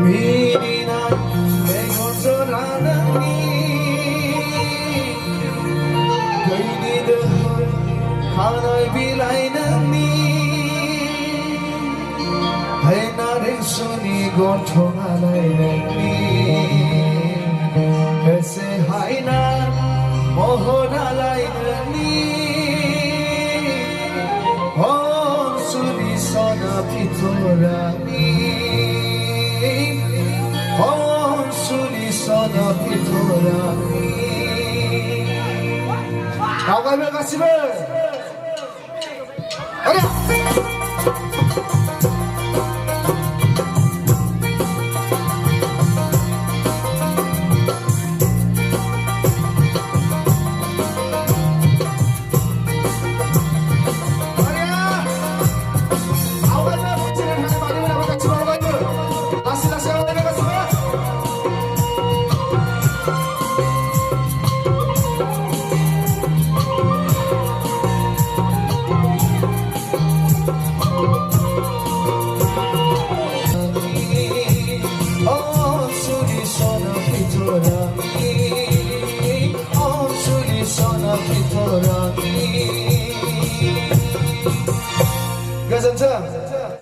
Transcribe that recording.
미리 난내 거절하는 Gaydi kanay bilaynan ni Hay narin suni gothong alaynan ni Ese hay na mohon alaynan ni On suni sana pitorani On suni sana pitorani 나가면 가시면 어려 아우라면 멋지는 하나 말이면 같이 말아봐요 다시